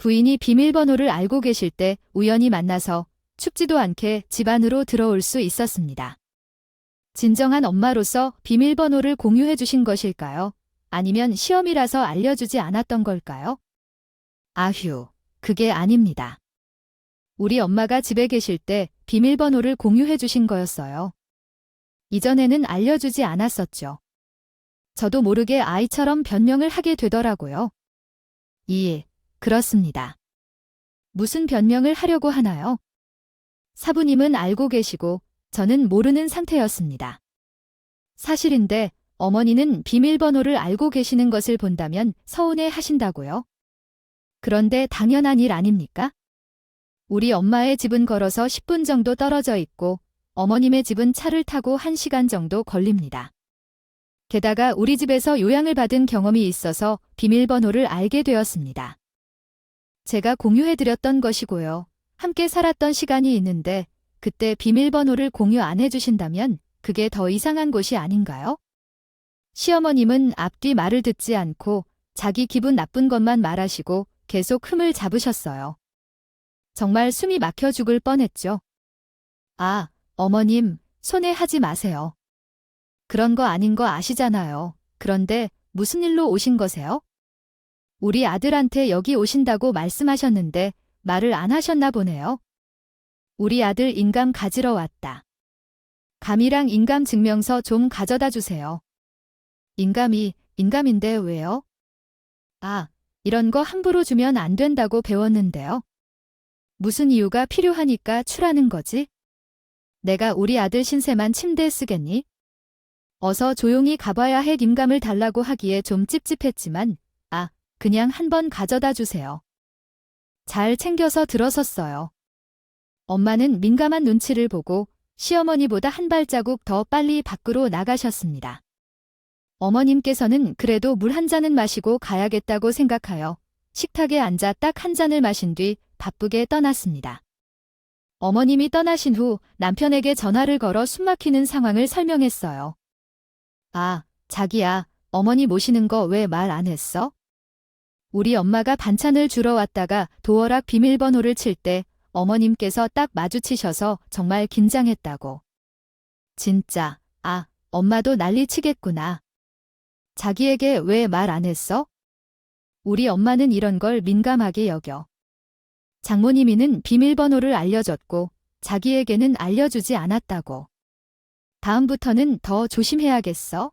부인이 비밀번호를 알고 계실 때 우연히 만나서 춥지도 않게 집 안으로 들어올 수 있었습니다. 진정한 엄마로서 비밀번호를 공유해 주신 것일까요? 아니면 시험이라서 알려주지 않았던 걸까요? 아휴, 그게 아닙니다. 우리 엄마가 집에 계실 때 비밀번호를 공유해 주신 거였어요. 이전에는 알려주지 않았었죠. 저도 모르게 아이처럼 변명을 하게 되더라고요. 그렇습니다. 무슨 변명을 하려고 하나요? 사부님은 알고 계시고 저는 모르는 상태였습니다. 사실인데 어머니는 비밀번호를 알고 계시는 것을 본다면 서운해 하신다고요? 그런데 당연한 일 아닙니까? 우리 엄마의 집은 걸어서 10분 정도 떨어져 있고 어머님의 집은 차를 타고 1시간 정도 걸립니다. 게다가 우리 집에서 요양을 받은 경험이 있어서 비밀번호를 알게 되었습니다. 제가 공유해드렸던 것이고요. 함께 살았던 시간이 있는데 그때 비밀번호를 공유 안 해주신다면 그게 더 이상한 것이 아닌가요? 시어머님은 앞뒤 말을 듣지 않고 자기 기분 나쁜 것만 말하시고 계속 흠을 잡으셨어요. 정말 숨이 막혀 죽을 뻔했죠. 아, 어머님, 손해하지 마세요. 그런 거 아닌 거 아시잖아요. 그런데 무슨 일로 오신 거세요? 우리 아들한테 여기 오신다고 말씀하셨는데 말을 안 하셨나 보네요. 우리 아들 인감 가지러 왔다. 감이랑 인감 증명서 좀 가져다 주세요. 인감인데 왜요? 아, 이런 거 함부로 주면 안 된다고 배웠는데요. 무슨 이유가 필요하니까 추라는 거지? 내가 우리 아들 신세만 침대에 쓰겠니? 어서 조용히 가봐야 해. 인감을 달라고 하기에 좀 찝찝했지만 그냥 한번 가져다 주세요. 잘 챙겨서 들어섰어요. 엄마는 민감한 눈치를 보고 시어머니보다 한 발자국 더 빨리 밖으로 나가셨습니다. 어머님께서는 그래도 물 한 잔은 마시고 가야겠다고 생각하여 식탁에 앉아 딱 한 잔을 마신 뒤 바쁘게 떠났습니다. 어머님이 떠나신 후 남편에게 전화를 걸어 숨막히는 상황을 설명했어요. 자기야, 어머니 모시는 거 왜 말 안 했어? 우리 엄마가 반찬을 주러 왔다가 도어락 비밀번호를 칠 때 어머님께서 딱 마주치셔서 정말 긴장했다고. 진짜, 엄마도 난리치겠구나. 자기에게 왜 말 안 했어? 우리 엄마는 이런 걸 민감하게 여겨. 장모님이는 비밀번호를 알려줬고 자기에게는 알려주지 않았다고. 다음부터는 더 조심해야겠어?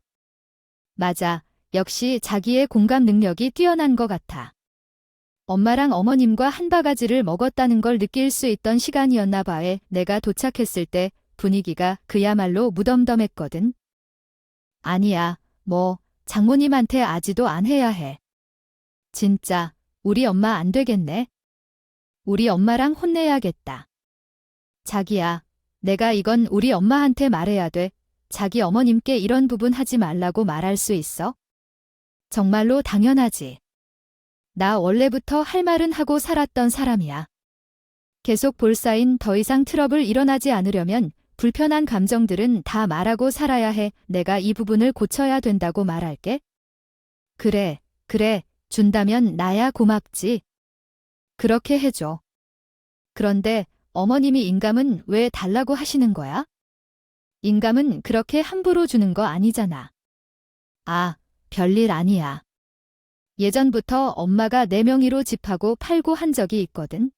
맞아. 역시 자기의 공감 능력이 뛰어난 것 같아. 엄마랑 어머님과 한 바가지를 먹었다는 걸 느낄 수 있던 시간이었나 봐에 내가 도착했을 때 분위기가 그야말로 무덤덤했거든. 아니야, 장모님한테 아지도 안 해야 해. 진짜, 우리 엄마 안 되겠네. 우리 엄마랑 혼내야겠다. 자기야, 내가 이건 우리 엄마한테 말해야 돼. 자기 어머님께 이런 부분 하지 말라고 말할 수 있어? 정말로 당연하지. 나 원래부터 할 말은 하고 살았던 사람이야. 계속 볼사인 더 이상 트러블 일어나지 않으려면 불편한 감정들은 다 말하고 살아야 해. 내가 이 부분을 고쳐야 된다고 말할게. 그래, 준다면 나야 고맙지. 그렇게 해줘. 그런데 어머님이 인감은 왜 달라고 하시는 거야? 인감은 그렇게 함부로 주는 거 아니잖아. 별일 아니야. 예전부터 엄마가 내 명의로 집하고 팔고 한 적이 있거든.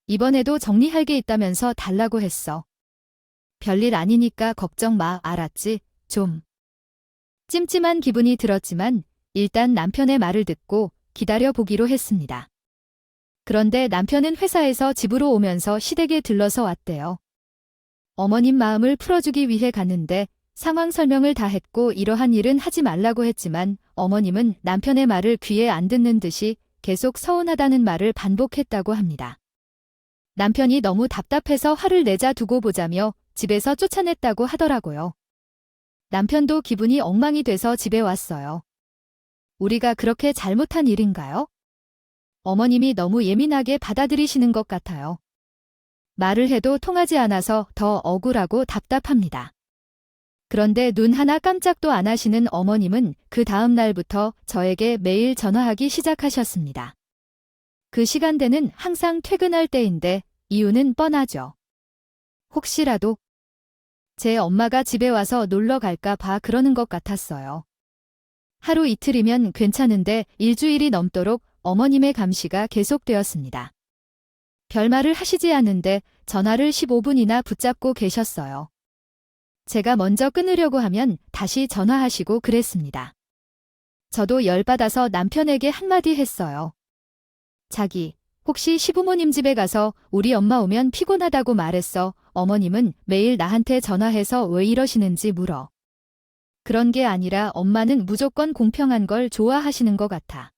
이번에도 정리할 게 있다면서 달라고 했어. 별일 아니니까 걱정 마, 알았지? 좀. 찜찜한 기분이 들었지만 일단 남편의 말을 듣고 기다려 보기로 했습니다. 그런데 남편은 회사에서 집으로 오면서 시댁에 들러서 왔대요. 어머님 마음을 풀어주기 위해 갔는데 상황 설명을 다 했고 이러한 일은 하지 말라고 했지만 어머님은 남편의 말을 귀에 안 듣는 듯이 계속 서운하다는 말을 반복했다고 합니다. 남편이 너무 답답해서 화를 내자 두고 보자며 집에서 쫓아냈다고 하더라고요. 남편도 기분이 엉망이 돼서 집에 왔어요. 우리가 그렇게 잘못한 일인가요? 어머님이 너무 예민하게 받아들이시는 것 같아요. 말을 해도 통하지 않아서 더 억울하고 답답합니다. 그런데 눈 하나 깜짝도 안 하시는 어머님은 그 다음 날부터 저에게 매일 전화하기 시작하셨습니다. 그 시간대는 항상 퇴근할 때인데 이유는 뻔하죠. 혹시라도 제 엄마가 집에 와서 놀러 갈까 봐 그러는 것 같았어요. 하루 이틀이면 괜찮은데 일주일이 넘도록 어머님의 감시가 계속되었습니다. 별말을 하시지 않는데 전화를 15분이나 붙잡고 계셨어요. 제가 먼저 끊으려고 하면 다시 전화하시고 그랬습니다. 저도 열받아서 남편에게 한마디 했어요. 자기, 혹시 시부모님 집에 가서 우리 엄마 오면 피곤하다고 말했어. 어머님은 매일 나한테 전화해서 왜 이러시는지 물어. 그런 게 아니라 엄마는 무조건 공평한 걸 좋아하시는 것 같아.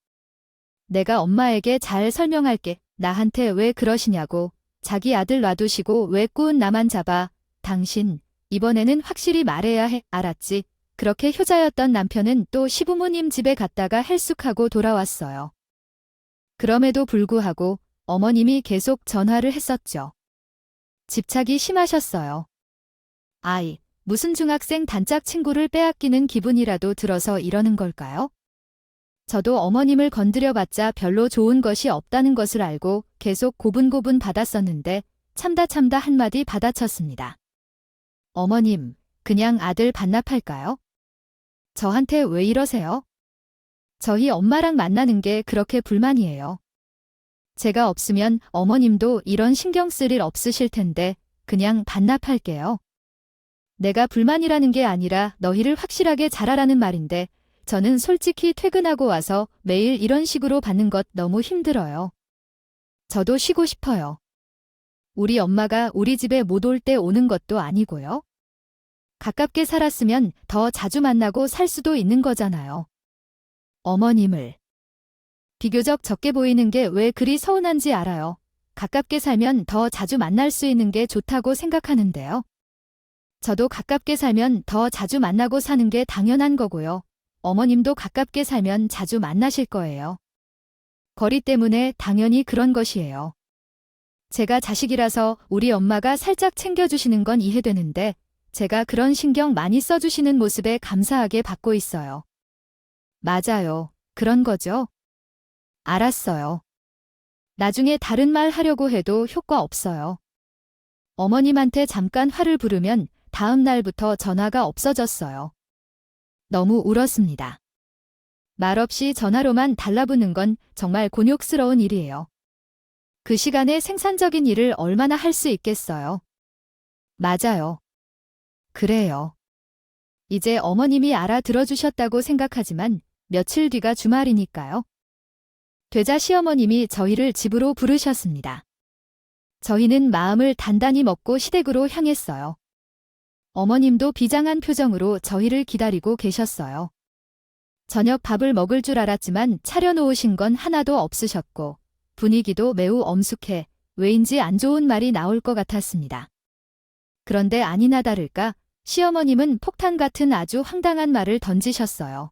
내가 엄마에게 잘 설명할게. 나한테 왜 그러시냐고. 자기 아들 놔두시고 왜 꾸은 나만 잡아. 당신, 이번에는 확실히 말해야 해. 알았지? 그렇게 효자였던 남편은 또 시부모님 집에 갔다가 헬쑥하고 돌아왔어요. 그럼에도 불구하고 어머님이 계속 전화를 했었죠. 집착이 심하셨어요. 아이, 무슨 중학생 단짝 친구를 빼앗기는 기분이라도 들어서 이러는 걸까요? 저도 어머님을 건드려봤자 별로 좋은 것이 없다는 것을 알고 계속 고분고분 받았었는데 참다 한마디 받아쳤습니다. 어머님, 그냥 아들 반납할까요? 저한테 왜 이러세요? 저희 엄마랑 만나는 게 그렇게 불만이에요. 제가 없으면 어머님도 이런 신경 쓸 일 없으실 텐데 그냥 반납할게요. 내가 불만이라는 게 아니라 너희를 확실하게 잘하라는 말인데 저는 솔직히 퇴근하고 와서 매일 이런 식으로 받는 것 너무 힘들어요. 저도 쉬고 싶어요. 우리 엄마가 우리 집에 못 올 때 오는 것도 아니고요. 가깝게 살았으면 더 자주 만나고 살 수도 있는 거잖아요. 어머님을 비교적 적게 보이는 게 왜 그리 서운한지 알아요. 가깝게 살면 더 자주 만날 수 있는 게 좋다고 생각하는데요. 저도 가깝게 살면 더 자주 만나고 사는 게 당연한 거고요. 어머님도 가깝게 살면 자주 만나실 거예요. 거리 때문에 당연히 그런 것이에요. 제가 자식이라서 우리 엄마가 살짝 챙겨주시는 건 이해되는데 제가 그런 신경 많이 써주시는 모습에 감사하게 받고 있어요. 맞아요. 그런 거죠? 알았어요. 나중에 다른 말 하려고 해도 효과 없어요. 어머님한테 잠깐 화를 부르면 다음 날부터 전화가 없어졌어요. 너무 울었습니다. 말없이 전화로만 달라붙는 건 정말 곤욕스러운 일이에요. 그 시간에 생산적인 일을 얼마나 할 수 있겠어요. 맞아요. 그래요. 이제 어머님이 알아들어주셨다고 생각하지만 며칠 뒤가 주말이니까요. 되자 시어머님이 저희를 집으로 부르셨습니다. 저희는 마음을 단단히 먹고 시댁으로 향했어요. 어머님도 비장한 표정으로 저희를 기다리고 계셨어요. 저녁 밥을 먹을 줄 알았지만 차려놓으신 건 하나도 없으셨고 분위기도 매우 엄숙해 왜인지 안 좋은 말이 나올 것 같았습니다. 그런데 아니나 다를까 시어머님은 폭탄 같은 아주 황당한 말을 던지셨어요.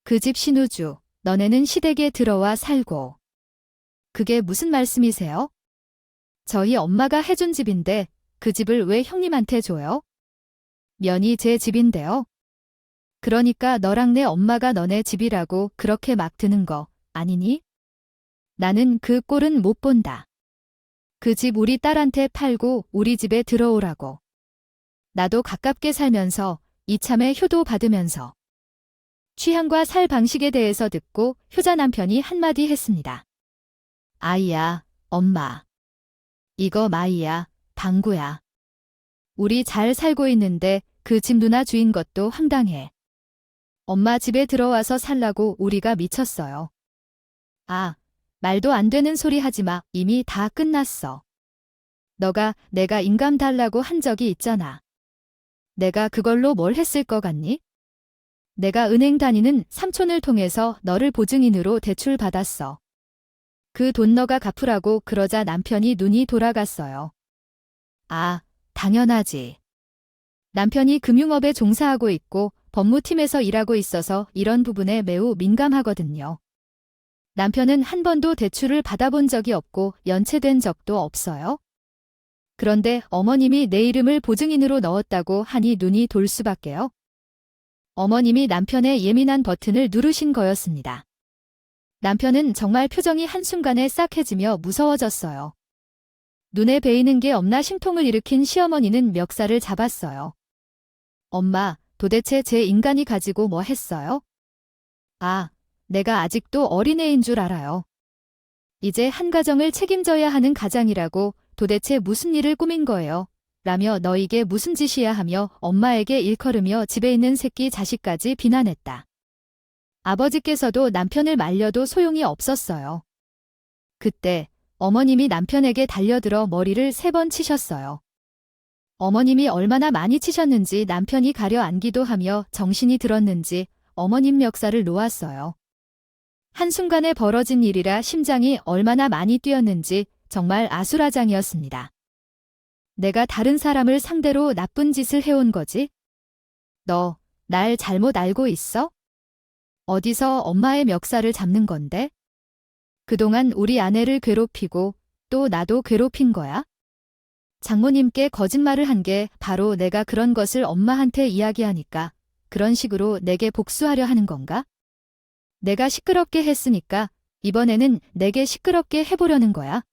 그 집 신우주, 너네는 시댁에 들어와 살고. 그게 무슨 말씀이세요? 저희 엄마가 해준 집인데 그 집을 왜 형님한테 줘요? 면이 제 집인데요. 그러니까 너랑 내 엄마가 너네 집이라고 그렇게 막 드는 거 아니니? 나는 그 꼴은 못 본다. 그 집 우리 딸한테 팔고 우리 집에 들어오라고. 나도 가깝게 살면서 이참에 효도 받으면서. 취향과 살 방식에 대해서 듣고 효자 남편이 한마디 했습니다. 아이야, 엄마. 이거 마이야, 방구야. 우리 잘 살고 있는데 그 집 누나 주인 것도 황당해. 엄마 집에 들어와서 살라고 우리가 미쳤어요. 아, 말도 안 되는 소리 하지 마. 이미 다 끝났어. 너가 내가 인감 달라고 한 적이 있잖아. 내가 그걸로 뭘 했을 것 같니? 내가 은행 다니는 삼촌을 통해서 너를 보증인으로 대출 받았어. 그 돈 너가 갚으라고 그러자 남편이 눈이 돌아갔어요. 아, 당연하지. 남편이 금융업에 종사하고 있고 법무팀에서 일하고 있어서 이런 부분에 매우 민감하거든요. 남편은 한 번도 대출을 받아본 적이 없고 연체된 적도 없어요. 그런데 어머님이 내 이름을 보증인으로 넣었다고 하니 눈이 돌 수밖에요. 어머님이 남편의 예민한 버튼을 누르신 거였습니다. 남편은 정말 표정이 한순간에 싸해지며 무서워졌어요. 눈에 베이는 게 없나 심통을 일으킨 시어머니는 멱살을 잡았어요. 엄마, 도대체 제 인간이 가지고 뭐 했어요? 아, 내가 아직도 어린애인 줄 알아요. 이제 한 가정을 책임져야 하는 가장이라고 도대체 무슨 일을 꾸민 거예요? 라며 너 이게 무슨 짓이야 하며 엄마에게 일컬으며 집에 있는 새끼 자식까지 비난했다. 아버지께서도 남편을 말려도 소용이 없었어요. 그때 어머님이 남편에게 달려들어 머리를 3번 치셨어요. 어머님이 얼마나 많이 치셨는지 남편이 가려앉기도 하며 정신이 들었는지 어머님 멱살을 놓았어요. 한순간에 벌어진 일이라 심장이 얼마나 많이 뛰었는지 정말 아수라장이었습니다. 내가 다른 사람을 상대로 나쁜 짓을 해온 거지? 너, 날 잘못 알고 있어? 어디서 엄마의 멱살을 잡는 건데? 그동안 우리 아내를 괴롭히고 또 나도 괴롭힌 거야? 장모님께 거짓말을 한 게 바로 내가 그런 것을 엄마한테 이야기하니까 그런 식으로 내게 복수하려 하는 건가? 내가 시끄럽게 했으니까 이번에는 내게 시끄럽게 해보려는 거야.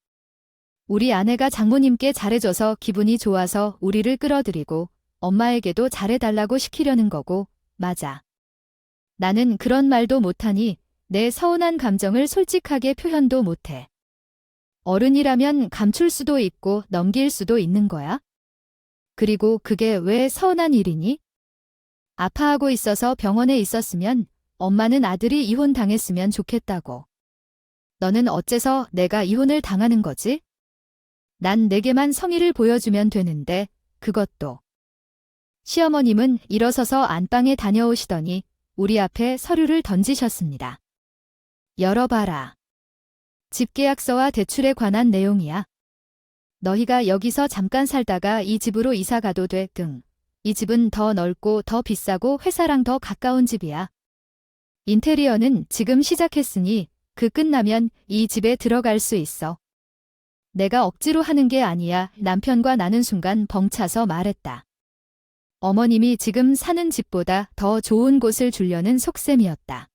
우리 아내가 장모님께 잘해줘서 기분이 좋아서 우리를 끌어들이고 엄마에게도 잘해달라고 시키려는 거고, 맞아. 나는 그런 말도 못하니 내 서운한 감정을 솔직하게 표현도 못해. 어른이라면 감출 수도 있고 넘길 수도 있는 거야? 그리고 그게 왜 서운한 일이니? 아파하고 있어서 병원에 있었으면 엄마는 아들이 이혼당했으면 좋겠다고. 너는 어째서 내가 이혼을 당하는 거지? 난 내게만 성의를 보여주면 되는데 그것도. 시어머님은 일어서서 안방에 다녀오시더니 우리 앞에 서류를 던지셨습니다. 열어봐라. 집계약서와 대출에 관한 내용이야. 너희가 여기서 잠깐 살다가 이 집으로 이사 가도 돼 등. 이 집은 더 넓고 더 비싸고 회사랑 더 가까운 집이야. 인테리어는 지금 시작했으니 그 끝나면 이 집에 들어갈 수 있어. 내가 억지로 하는 게 아니야. 남편과 나는 순간 벙차서 말했다. 어머님이 지금 사는 집보다 더 좋은 곳을 주려는 속셈이었다.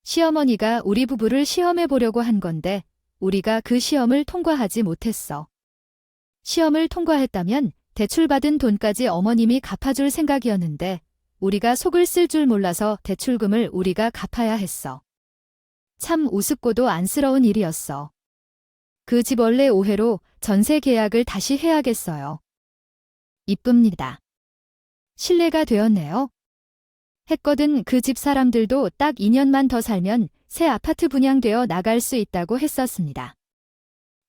시어머니가 우리 부부를 시험해 보려고 한 건데 우리가 그 시험을 통과하지 못했어. 시험을 통과했다면 대출받은 돈까지 어머님이 갚아줄 생각이었는데 우리가 속을 쓸 줄 몰라서 대출금을 우리가 갚아야 했어. 참 우습고도 안쓰러운 일이었어. 그 집 원래 오해로 전세 계약을 다시 해야겠어요. 이쁩니다. 신뢰가 되었네요. 했거든. 그 집 사람들도 딱 2년만 더 살면 새 아파트 분양되어 나갈 수 있다고 했었습니다.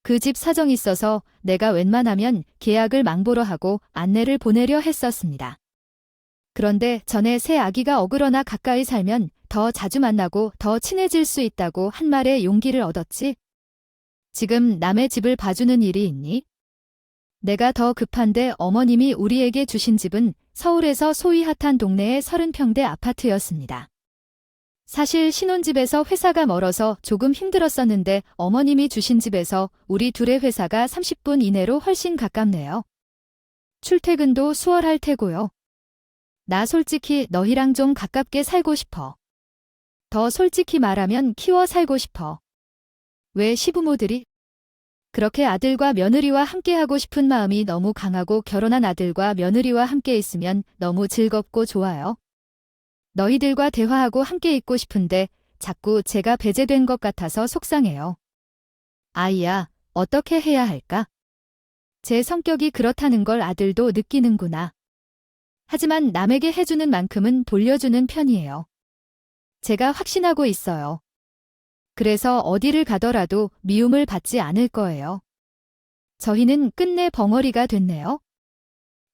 그 집 사정이 있어서 내가 웬만하면 계약을 망보러 하고 안내를 보내려 했었습니다. 그런데 전에 새 아기가 어그러나 가까이 살면 더 자주 만나고 더 친해질 수 있다고 한 말에 용기를 얻었지. 지금 남의 집을 봐주는 일이 있니? 내가 더 급한데 어머님이 우리에게 주신 집은 서울에서 소위 핫한 동네의 30평대 아파트였습니다. 사실 신혼집에서 회사가 멀어서 조금 힘들었었는데 어머님이 주신 집에서 우리 둘의 회사가 30분 이내로 훨씬 가깝네요. 출퇴근도 수월할 테고요. 나 솔직히 너희랑 좀 가깝게 살고 싶어. 더 솔직히 말하면 키워 살고 싶어. 왜 시부모들이 그렇게 아들과 며느리와 함께하고 싶은 마음이 너무 강하고 결혼한 아들과 며느리와 함께 있으면 너무 즐겁고 좋아요. 너희들과 대화하고 함께 있고 싶은데 자꾸 제가 배제된 것 같아서 속상해요. 아이야, 어떻게 해야 할까? 제 성격이 그렇다는 걸 아들도 느끼는구나. 하지만 남에게 해주는 만큼은 돌려주는 편이에요. 제가 확신하고 있어요. 그래서 어디를 가더라도 미움을 받지 않을 거예요. 저희는 끝내 벙어리가 됐네요.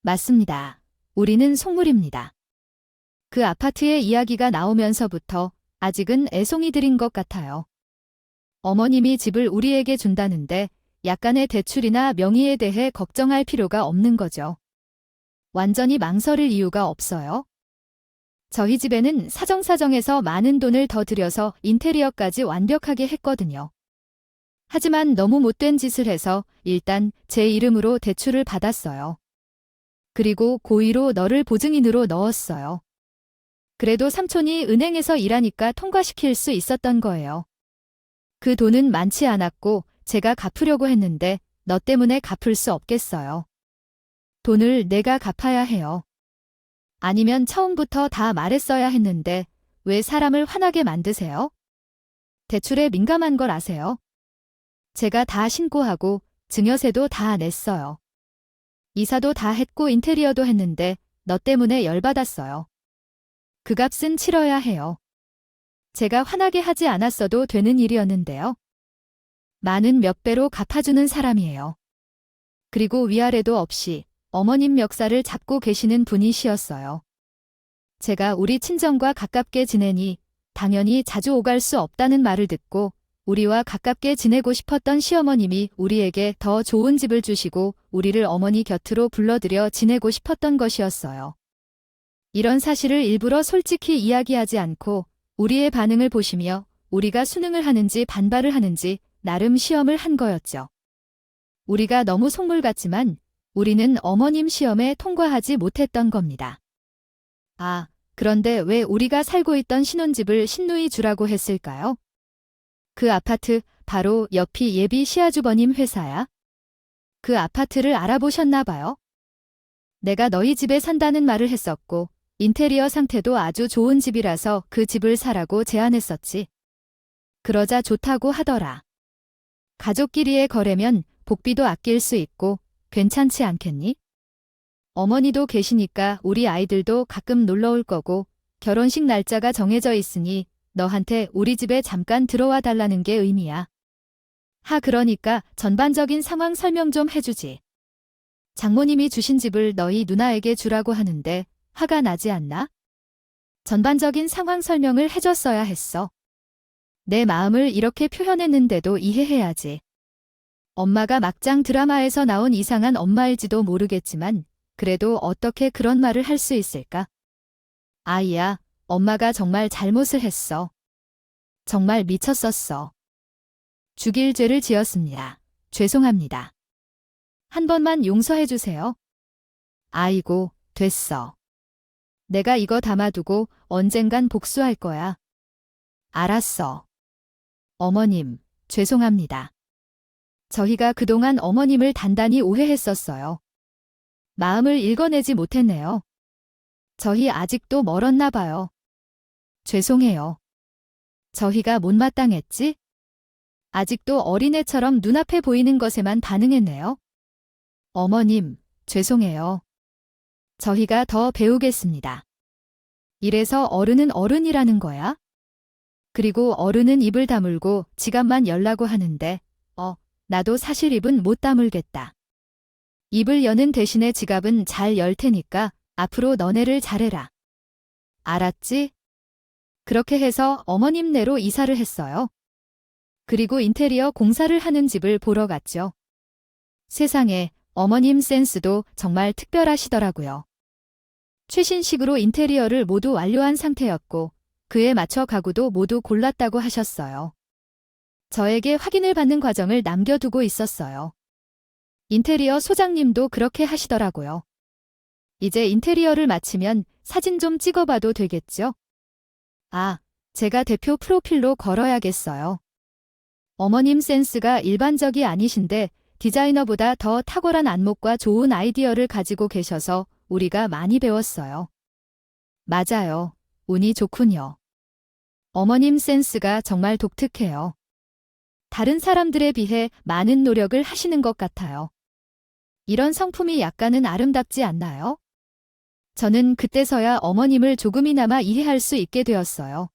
맞습니다. 우리는 속물입니다. 그 아파트의 이야기가 나오면서부터 아직은 애송이 들인 것 같아요. 어머님이 집을 우리에게 준다는데 약간의 대출이나 명의에 대해 걱정할 필요가 없는 거죠. 완전히 망설일 이유가 없어요. 저희 집에는 사정사정해서 많은 돈을 더 들여서 인테리어까지 완벽하게 했거든요. 하지만 너무 못된 짓을 해서 일단 제 이름으로 대출을 받았어요. 그리고 고의로 너를 보증인으로 넣었어요. 그래도 삼촌이 은행에서 일하니까 통과시킬 수 있었던 거예요. 그 돈은 많지 않았고 제가 갚으려고 했는데 너 때문에 갚을 수 없겠어요. 돈을 내가 갚아야 해요. 아니면 처음부터 다 말했어야 했는데 왜 사람을 화나게 만드세요? 대출에 민감한 걸 아세요? 제가 다 신고하고 증여세도 다 냈어요. 이사도 다 했고 인테리어도 했는데 너 때문에 열받았어요. 그 값은 치러야 해요. 제가 화나게 하지 않았어도 되는 일이었는데요. 많은 몇 배로 갚아주는 사람이에요. 그리고 위아래도 없이 어머님 멱살을 잡고 계시는 분이시었어요. 제가 우리 친정과 가깝게 지내니 당연히 자주 오갈 수 없다는 말을 듣고 우리와 가깝게 지내고 싶었던 시어머님이 우리에게 더 좋은 집을 주시고 우리를 어머니 곁으로 불러들여 지내고 싶었던 것이었어요. 이런 사실을 일부러 솔직히 이야기하지 않고 우리의 반응을 보시며 우리가 수능을 하는지 반발을 하는지 나름 시험을 한 거였죠. 우리가 너무 속물 같지만 우리는 어머님 시험에 통과하지 못했던 겁니다. 아, 그런데 왜 우리가 살고 있던 신혼집을 신누이 주라고 했을까요? 그 아파트 바로 옆이 예비 시아주버님 회사야. 그 아파트를 알아보셨나 봐요. 내가 너희 집에 산다는 말을 했었고 인테리어 상태도 아주 좋은 집이라서 그 집을 사라고 제안했었지. 그러자 좋다고 하더라. 가족끼리의 거래면 복비도 아낄 수 있고 괜찮지 않겠니? 어머니도 계시니까 우리 아이들도 가끔 놀러 올 거고 결혼식 날짜가 정해져 있으니 너한테 우리 집에 잠깐 들어와 달라는 게 의미야. 그러니까 전반적인 상황 설명 좀 해주지. 장모님이 주신 집을 너희 누나에게 주라고 하는데 화가 나지 않나? 전반적인 상황 설명을 해줬어야 했어. 내 마음을 이렇게 표현했는데도 이해해야지. 엄마가 막장 드라마에서 나온 이상한 엄마일지도 모르겠지만 그래도 어떻게 그런 말을 할 수 있을까? 아이야, 엄마가 정말 잘못을 했어. 정말 미쳤었어. 죽일 죄를 지었습니다. 죄송합니다. 한 번만 용서해 주세요. 아이고, 됐어. 내가 이거 담아두고 언젠간 복수할 거야. 알았어. 어머님, 죄송합니다. 저희가 그동안 어머님을 단단히 오해했었어요. 마음을 읽어내지 못했네요. 저희 아직도 멀었나 봐요. 죄송해요. 저희가 못마땅했지? 아직도 어린애처럼 눈앞에 보이는 것에만 반응했네요. 어머님, 죄송해요. 저희가 더 배우겠습니다. 이래서 어른은 어른이라는 거야? 그리고 어른은 입을 다물고 지갑만 열라고 하는데, 나도 사실 입은 못 다물겠다. 입을 여는 대신에 지갑은 잘 열 테니까 앞으로 너네를 잘해라. 알았지? 그렇게 해서 어머님네로 이사를 했어요. 그리고 인테리어 공사를 하는 집을 보러 갔죠. 세상에, 어머님 센스도 정말 특별하시더라고요. 최신식으로 인테리어를 모두 완료한 상태였고 그에 맞춰 가구도 모두 골랐다고 하셨어요. 저에게 확인을 받는 과정을 남겨두고 있었어요. 인테리어 소장님도 그렇게 하시더라고요. 이제 인테리어를 마치면 사진 좀 찍어봐도 되겠죠? 제가 대표 프로필로 걸어야겠어요. 어머님 센스가 일반적이 아니신데 디자이너보다 더 탁월한 안목과 좋은 아이디어를 가지고 계셔서 우리가 많이 배웠어요. 맞아요. 운이 좋군요. 어머님 센스가 정말 독특해요. 다른 사람들에 비해 많은 노력을 하시는 것 같아요. 이런 성품이 약간은 아름답지 않나요? 저는 그때서야 어머님을 조금이나마 이해할 수 있게 되었어요.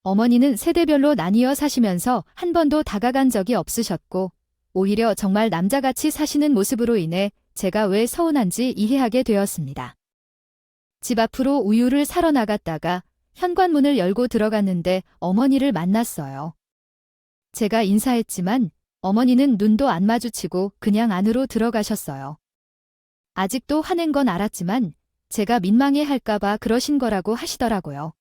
어머니는 세대별로 나뉘어 사시면서 한 번도 다가간 적이 없으셨고 오히려 정말 남자같이 사시는 모습으로 인해 제가 왜 서운한지 이해하게 되었습니다. 집 앞으로 우유를 사러 나갔다가 현관문을 열고 들어갔는데 어머니를 만났어요. 제가 인사했지만 어머니는 눈도 안 마주치고 그냥 안으로 들어가셨어요. 아직도 화낸 건 알았지만 제가 민망해할까봐 그러신 거라고 하시더라고요.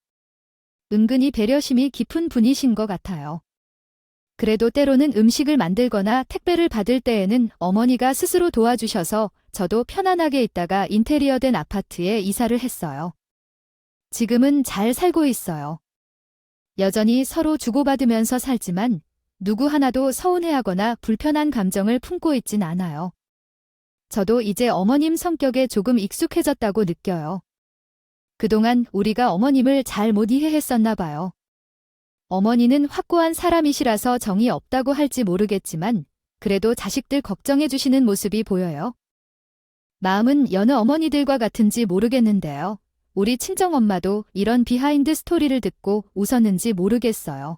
은근히 배려심이 깊은 분이신 것 같아요. 그래도 때로는 음식을 만들거나 택배를 받을 때에는 어머니가 스스로 도와주셔서 저도 편안하게 있다가 인테리어 된 아파트에 이사를 했어요. 지금은 잘 살고 있어요. 여전히 서로 주고받으면서 살지만 누구 하나도 서운해하거나 불편한 감정을 품고 있진 않아요. 저도 이제 어머님 성격에 조금 익숙해졌다고 느껴요. 그동안 우리가 어머님을 잘 못 이해했었나 봐요. 어머니는 확고한 사람이시라서 정이 없다고 할지 모르겠지만 그래도 자식들 걱정해 주시는 모습이 보여요. 마음은 여느 어머니들과 같은지 모르겠는데요. 우리 친정엄마도 이런 비하인드 스토리를 듣고 웃었는지 모르겠어요.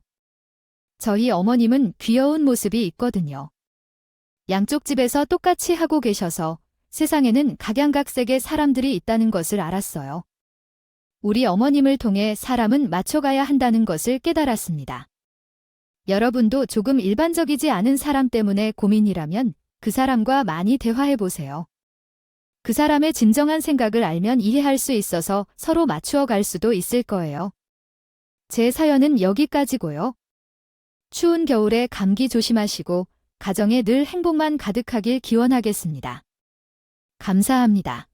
저희 어머님은 귀여운 모습이 있거든요. 양쪽 집에서 똑같이 하고 계셔서 세상에는 각양각색의 사람들이 있다는 것을 알았어요. 우리 어머님을 통해 사람은 맞춰가야 한다는 것을 깨달았습니다. 여러분도 조금 일반적이지 않은 사람 때문에 고민이라면 그 사람과 많이 대화해보세요. 그 사람의 진정한 생각을 알면 이해할 수 있어서 서로 맞추어 갈 수도 있을 거예요. 제 사연은 여기까지고요. 추운 겨울에 감기 조심하시고 가정에 늘 행복만 가득하길 기원하겠습니다. 감사합니다.